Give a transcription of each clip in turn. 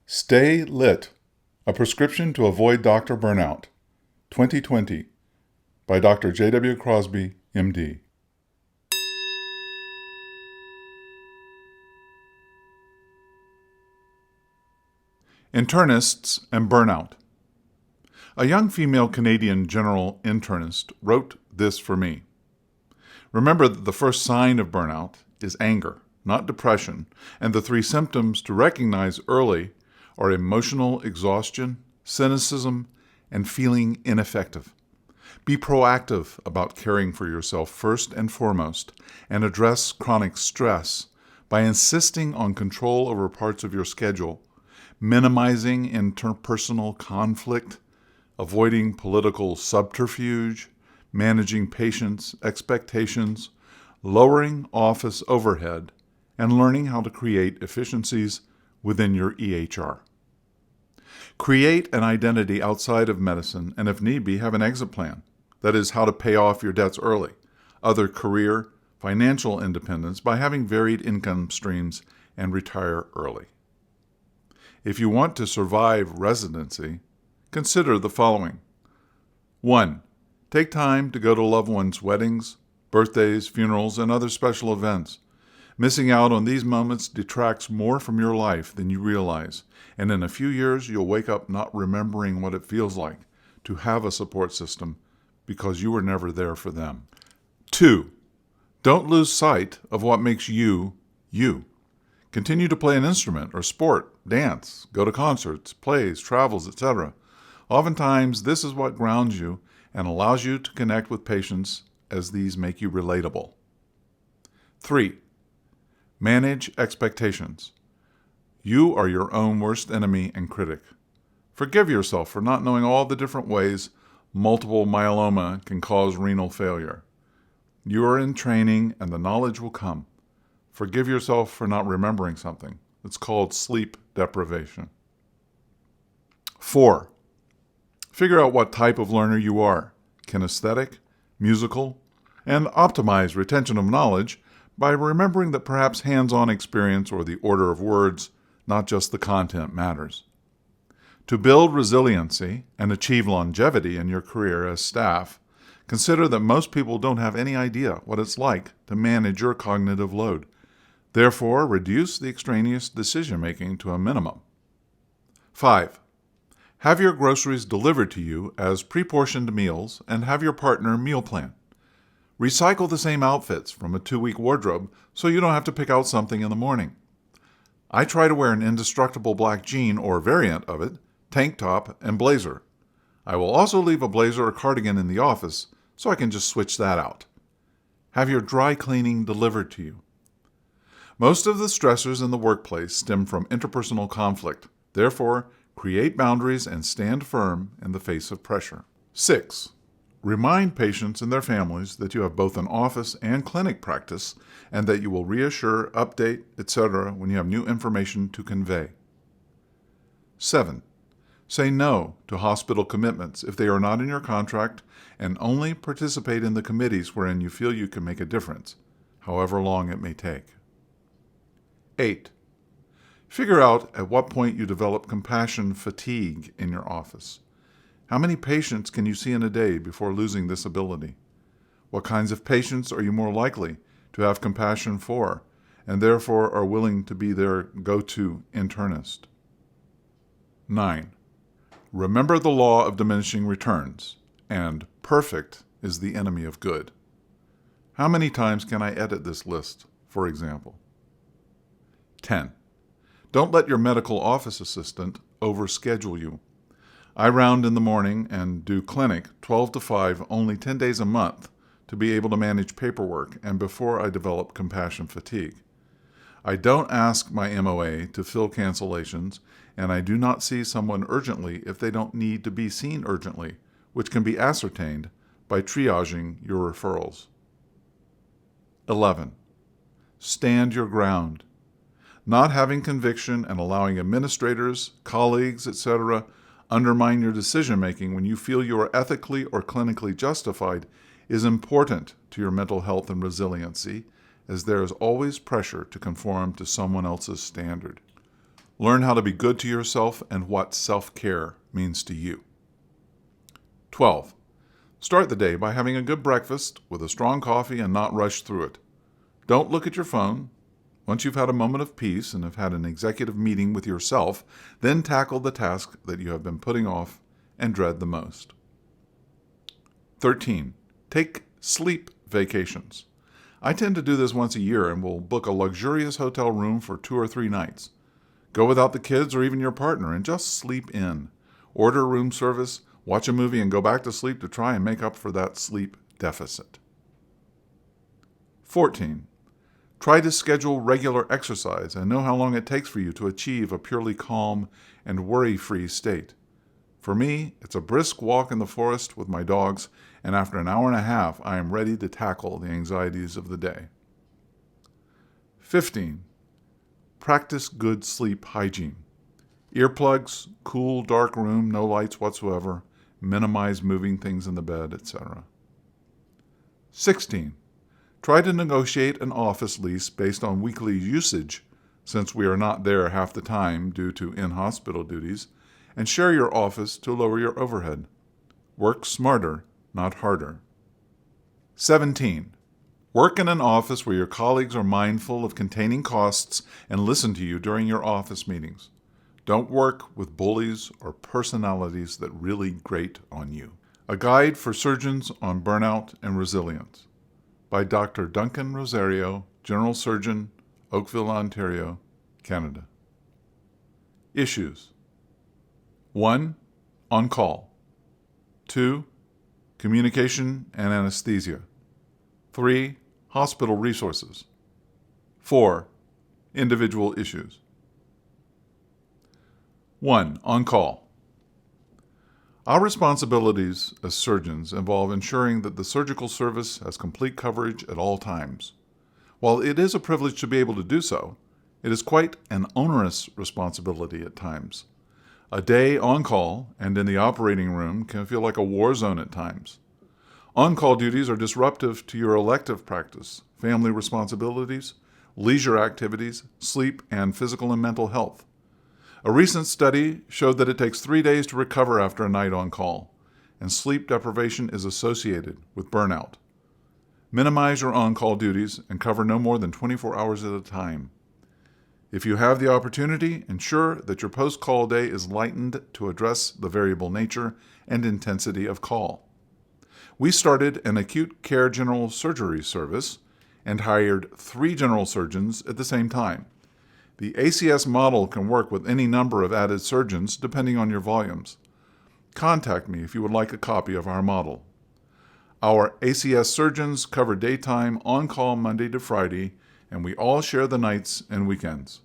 Stay Lit, A Prescription to Avoid Dr. Burnout, 2020, by Dr. J.W. Crosby, MD. Internists and Burnout. A young female Canadian general internist wrote this for me. Remember that the first sign of burnout is anger, not depression, and the three symptoms to recognize early are emotional exhaustion, cynicism, and feeling ineffective. Be proactive about caring for yourself first and foremost, and address chronic stress by insisting on control over parts of your schedule, minimizing interpersonal conflict, avoiding political subterfuge, managing patients' expectations, lowering office overhead, and learning how to create efficiencies within your EHR. Create an identity outside of medicine, and if need be, have an exit plan. That is, how to pay off your debts early, other career, financial independence by having varied income streams, and retire early. If you want to survive residency, consider the following. 1. Take time to go to loved ones' weddings, birthdays, funerals, and other special events. Missing out on these moments detracts more from your life than you realize, and in a few years you'll wake up not remembering what it feels like to have a support system because you were never there for them. 2. Don't lose sight of what makes you, you. Continue to play an instrument or sport, dance, go to concerts, plays, travels, etc. Oftentimes, this is what grounds you and allows you to connect with patients as these make you relatable. 3. Manage expectations. You are your own worst enemy and critic. Forgive yourself for not knowing all the different ways multiple myeloma can cause renal failure. You are in training and the knowledge will come. Forgive yourself for not remembering something. It's called sleep deprivation. 4. Figure out what type of learner you are, kinesthetic, musical, and optimize retention of knowledge by remembering that perhaps hands-on experience or the order of words, not just the content, matters. To build resiliency and achieve longevity in your career as staff, consider that most people don't have any idea what it's like to manage your cognitive load. Therefore, reduce the extraneous decision-making to a minimum. 5. Have your groceries delivered to you as pre-portioned meals and have your partner meal plan. Recycle the same outfits from a 2-week wardrobe so you don't have to pick out something in the morning. I try to wear an indestructible black jean or variant of it, tank top, and blazer. I will also leave a blazer or cardigan in the office so I can just switch that out. Have your dry cleaning delivered to you. Most of the stressors in the workplace stem from interpersonal conflict. Therefore, create boundaries and stand firm in the face of pressure. 6. Remind patients and their families that you have both an office and clinic practice and that you will reassure, update, etc. when you have new information to convey. 7. Say no to hospital commitments if they are not in your contract and only participate in the committees wherein you feel you can make a difference, however long it may take. 8. Figure out at what point you develop compassion fatigue in your office. How many patients can you see in a day before losing this ability? What kinds of patients are you more likely to have compassion for and therefore are willing to be their go-to internist? 9. Remember the law of diminishing returns, and perfect is the enemy of good. How many times can I edit this list, for example? 10. Don't let your medical office assistant overschedule you. I round in the morning and do clinic 12 to 5 only 10 days a month to be able to manage paperwork and before I develop compassion fatigue. I don't ask my MOA to fill cancellations, and I do not see someone urgently if they don't need to be seen urgently, which can be ascertained by triaging your referrals. 11. Stand your ground. Not having conviction and allowing administrators, colleagues, etc., undermine your decision-making when you feel you are ethically or clinically justified is important to your mental health and resiliency, as there is always pressure to conform to someone else's standard. Learn how to be good to yourself and what self-care means to you. 12. Start the day by having a good breakfast with a strong coffee and not rush through it. Don't look at your phone. Once you've had a moment of peace and have had an executive meeting with yourself, then tackle the task that you have been putting off and dread the most. 13. Take sleep vacations. I tend to do this once a year and will book a luxurious hotel room for 2 or 3 nights. Go without the kids or even your partner and just sleep in. Order room service, watch a movie, and go back to sleep to try and make up for that sleep deficit. 14. Try to schedule regular exercise and know how long it takes for you to achieve a purely calm and worry-free state. For me, it's a brisk walk in the forest with my dogs, and after an hour and a half, I am ready to tackle the anxieties of the day. 15. Practice good sleep hygiene. Earplugs, cool, dark room, no lights whatsoever, minimize moving things in the bed, etc. 16. Try to negotiate an office lease based on weekly usage, since we are not there half the time due to in-hospital duties, and share your office to lower your overhead. Work smarter, not harder. 17. Work in an office where your colleagues are mindful of containing costs and listen to you during your office meetings. Don't work with bullies or personalities that really grate on you. A Guide for Surgeons on Burnout and Resilience by Dr. Duncan Rosario, General Surgeon, Oakville, Ontario, Canada. Issues. 1. On-call. 2. Communication and anesthesia. 3. Hospital resources. 4. Individual issues. 1. On-call. Our responsibilities as surgeons involve ensuring that the surgical service has complete coverage at all times. While it is a privilege to be able to do so, it is quite an onerous responsibility at times. A day on call and in the operating room can feel like a war zone at times. On-call duties are disruptive to your elective practice, family responsibilities, leisure activities, sleep, and physical and mental health. A recent study showed that it takes 3 days to recover after a night on call, and sleep deprivation is associated with burnout. Minimize your on-call duties and cover no more than 24 hours at a time. If you have the opportunity, ensure that your post-call day is lightened to address the variable nature and intensity of call. We started an acute care general surgery service and hired 3 general surgeons at the same time. The ACS model can work with any number of added surgeons depending on your volumes. Contact me if you would like a copy of our model. Our ACS surgeons cover daytime on-call Monday to Friday, and we all share the nights and weekends.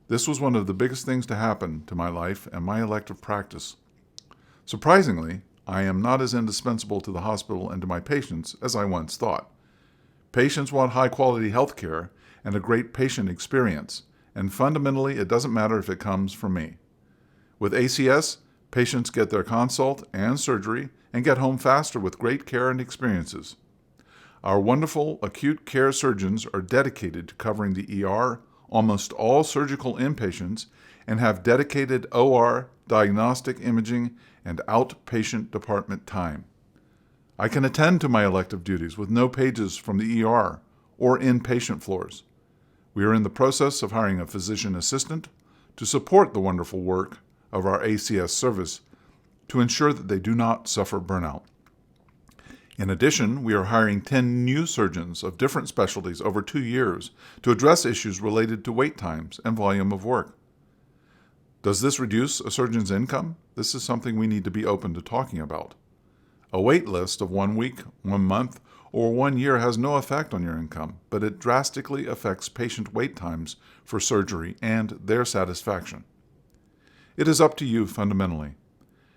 This was one of the biggest things to happen to my life and my elective practice. Surprisingly, I am not as indispensable to the hospital and to my patients as I once thought. Patients want high-quality health care and a great patient experience, and fundamentally it doesn't matter if it comes from me. With ACS, patients get their consult and surgery and get home faster with great care and experiences. Our wonderful acute care surgeons are dedicated to covering the ER, almost all surgical inpatients, and have dedicated OR, diagnostic imaging, and outpatient department time. I can attend to my elective duties with no pages from the ER or inpatient floors. We are in the process of hiring a physician assistant to support the wonderful work of our ACS service to ensure that they do not suffer burnout. In addition, we are hiring 10 new surgeons of different specialties over 2 years to address issues related to wait times and volume of work. Does this reduce a surgeon's income? This is something we need to be open to talking about. A wait list of 1 week, 1 month, or 1 year has no effect on your income, but it drastically affects patient wait times for surgery and their satisfaction. It is up to you fundamentally.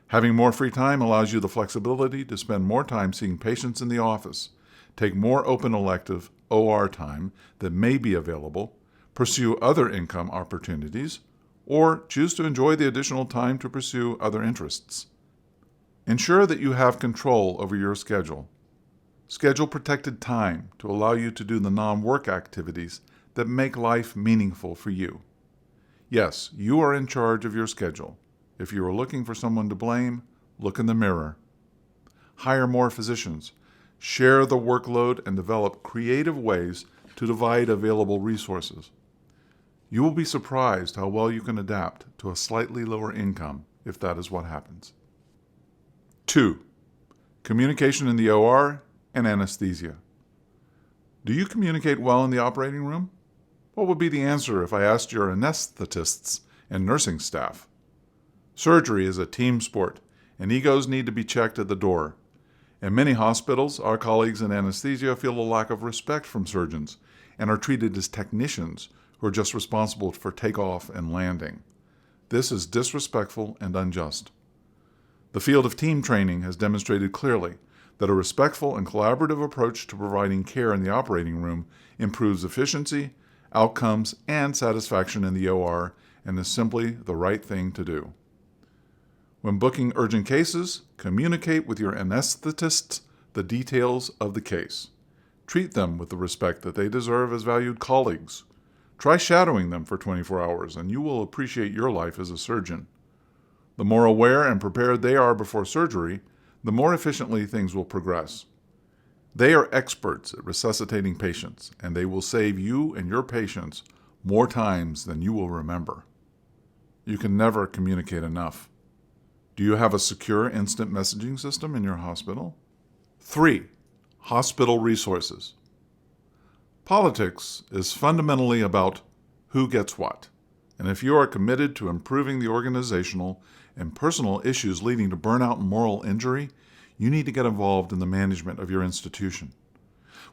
Having more free time allows you the flexibility to spend more time seeing patients in the office, take more open elective OR time that may be available, pursue other income opportunities, or choose to enjoy the additional time to pursue other interests. Ensure that you have control over your schedule. Schedule protected time to allow you to do the non-work activities that make life meaningful for you. Yes, you are in charge of your schedule. If you are looking for someone to blame, look in the mirror. Hire more physicians. Share the workload and develop creative ways to divide available resources. You will be surprised how well you can adapt to a slightly lower income if that is what happens. 2. Communication in the OR and anesthesia. Do you communicate well in the operating room? What would be the answer if I asked your anesthetists and nursing staff? Surgery is a team sport, and egos need to be checked at the door. In many hospitals, our colleagues in anesthesia feel a lack of respect from surgeons and are treated as technicians who are just responsible for takeoff and landing. This is disrespectful and unjust. The field of team training has demonstrated clearly that a respectful and collaborative approach to providing care in the operating room improves efficiency, outcomes, and satisfaction in the OR and is simply the right thing to do. When booking urgent cases, communicate with your anesthetists the details of the case. Treat them with the respect that they deserve as valued colleagues. Try shadowing them for 24 hours, and you will appreciate your life as a surgeon. The more aware and prepared they are before surgery, the more efficiently things will progress. They are experts at resuscitating patients, and they will save you and your patients more times than you will remember. You can never communicate enough. Do you have a secure instant messaging system in your hospital? 3. Hospital resources. Politics is fundamentally about who gets what, and if you are committed to improving the organizational and personal issues leading to burnout and moral injury, you need to get involved in the management of your institution.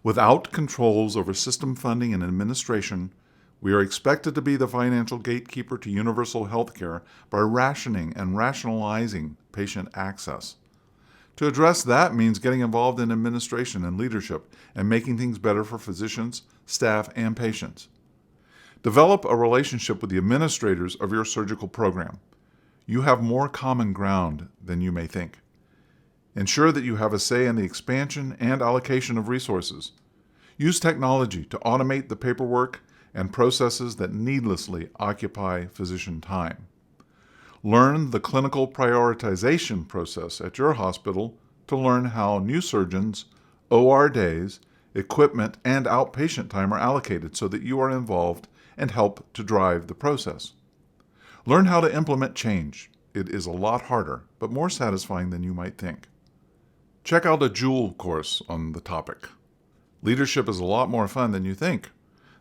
Without controls over system funding and administration, we are expected to be the financial gatekeeper to universal health care by rationing and rationalizing patient access. To address that means getting involved in administration and leadership and making things better for physicians, staff, and patients. Develop a relationship with the administrators of your surgical program. You have more common ground than you may think. Ensure that you have a say in the expansion and allocation of resources. Use technology to automate the paperwork and processes that needlessly occupy physician time. Learn the clinical prioritization process at your hospital to learn how new surgeons, OR days, equipment, and outpatient time are allocated so that you are involved and help to drive the process. Learn how to implement change. It is a lot harder, but more satisfying than you might think. Check out a Joule course on the topic. Leadership is a lot more fun than you think.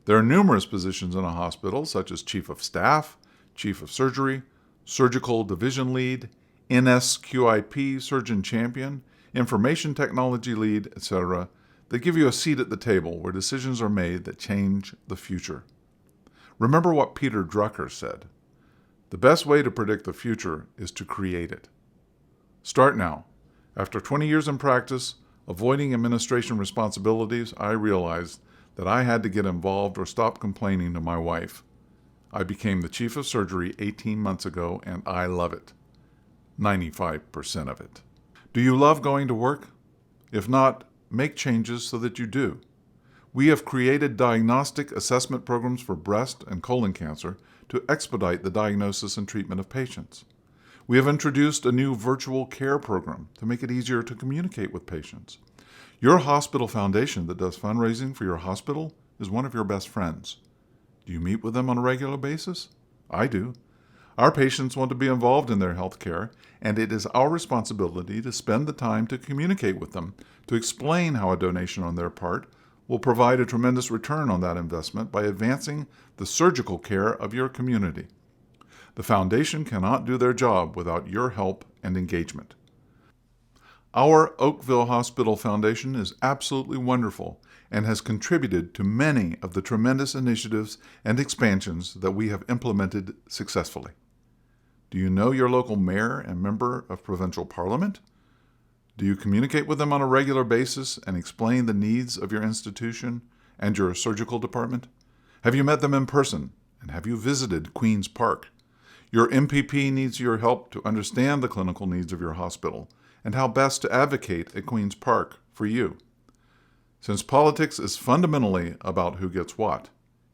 There are numerous positions in a hospital, such as Chief of Staff, Chief of Surgery, Surgical Division Lead, NSQIP Surgeon Champion, Information Technology Lead, etc., that give you a seat at the table where decisions are made that change the future. Remember what Peter Drucker said. The best way to predict the future is to create it. Start now. After 20 years in practice, avoiding administration responsibilities, I realized that I had to get involved or stop complaining to my wife. I became the chief of surgery 18 months ago, and I love it. 95% of it. Do you love going to work? If not, make changes so that you do. We have created diagnostic assessment programs for breast and colon cancer to expedite the diagnosis and treatment of patients. We have introduced a new virtual care program to make it easier to communicate with patients. Your hospital foundation that does fundraising for your hospital is one of your best friends. Do you meet with them on a regular basis? I do. Our patients want to be involved in their health care, and it is our responsibility to spend the time to communicate with them, to explain how a donation on their part will provide a tremendous return on that investment by advancing the surgical care of your community. The foundation cannot do their job without your help and engagement. Our Oakville Hospital Foundation is absolutely wonderful and has contributed to many of the tremendous initiatives and expansions that we have implemented successfully. Do you know your local mayor and member of provincial parliament? Do you communicate with them on a regular basis and explain the needs of your institution and your surgical department? Have you met them in person, and have you visited Queen's Park? Your MPP needs your help to understand the clinical needs of your hospital and how best to advocate at Queen's Park for you. Since politics is fundamentally about who gets what,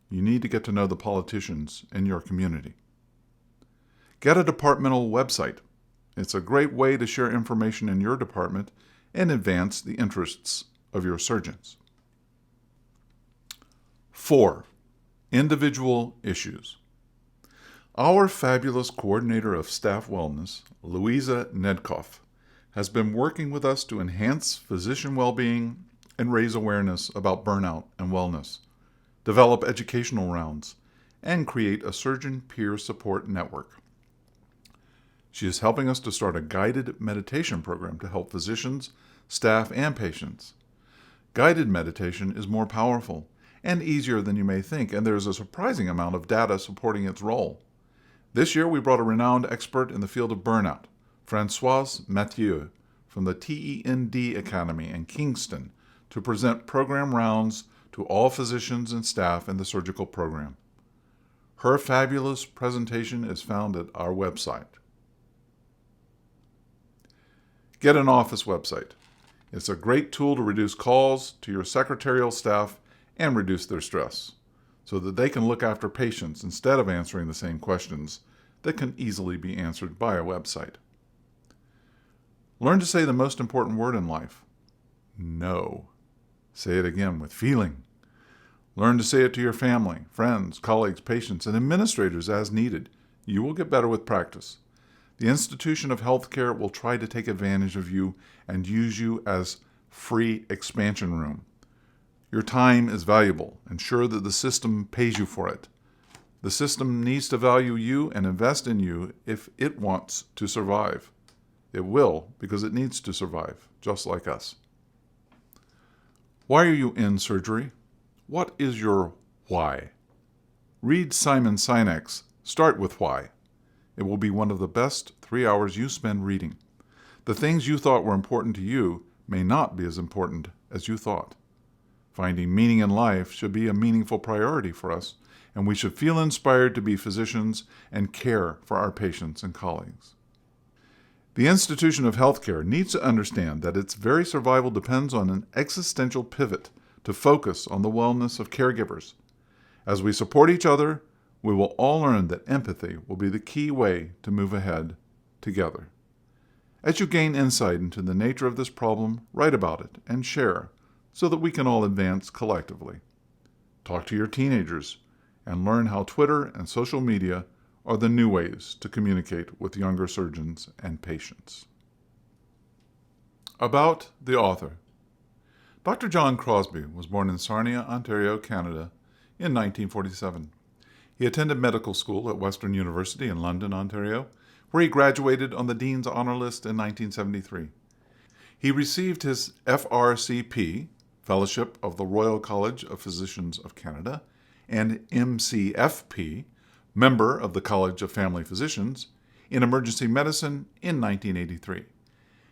you need to get to know the politicians in your community. Get a departmental website. It's a great way to share information in your department and advance the interests of your surgeons. 4. Individual issues. Our fabulous coordinator of staff wellness, Louisa Nedkoff, has been working with us to enhance physician well-being and raise awareness about burnout and wellness, develop educational rounds, and create a surgeon peer support network. She is helping us to start a guided meditation program to help physicians, staff, and patients. Guided meditation is more powerful and easier than you may think, and there is a surprising amount of data supporting its role. This year, we brought a renowned expert in the field of burnout, Françoise Mathieu, from the TEND Academy in Kingston, to present program rounds to all physicians and staff in the surgical program. Her fabulous presentation is found at our website. Get an office website. It's a great tool to reduce calls to your secretarial staff and reduce their stress, so that they can look after patients instead of answering the same questions that can easily be answered by a website. Learn to say the most important word in life, no. Say it again with feeling. Learn to say it to your family, friends, colleagues, patients, and administrators as needed. You will get better with practice. The institution of healthcare will try to take advantage of you and use you as free expansion room. Your time is valuable. Ensure that the system pays you for it. The system needs to value you and invest in you if it wants to survive. It will, because it needs to survive, just like us. Why are you in surgery? What is your why? Read Simon Sinek's Start with Why. It will be one of the best 3 hours you spend reading. The things you thought were important to you may not be as important as you thought. Finding meaning in life should be a meaningful priority for us, and we should feel inspired to be physicians and care for our patients and colleagues. The institution of healthcare needs to understand that its very survival depends on an existential pivot to focus on the wellness of caregivers. As we support each other, we will all learn that empathy will be the key way to move ahead together. As you gain insight into the nature of this problem, write about it and share so that we can all advance collectively. Talk to your teenagers and learn how Twitter and social media are the new ways to communicate with younger surgeons and patients. About the author. Dr. John Crosby was born in Sarnia, Ontario, Canada in 1947. He attended medical school at Western University in London, Ontario, where he graduated on the Dean's Honor List in 1973. He received his FRCP, Fellowship of the Royal College of Physicians of Canada, and MCFP, Member of the College of Family Physicians, in emergency medicine in 1983.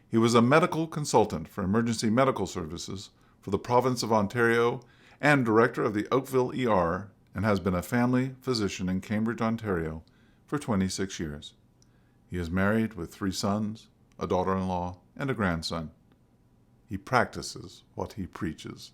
He was a medical consultant for emergency medical services for the province of Ontario and director of the Oakville ER, and has been a family physician in Cambridge, Ontario for 26 years. He is married with 3 sons, a daughter-in-law, and a grandson. He practices what he preaches.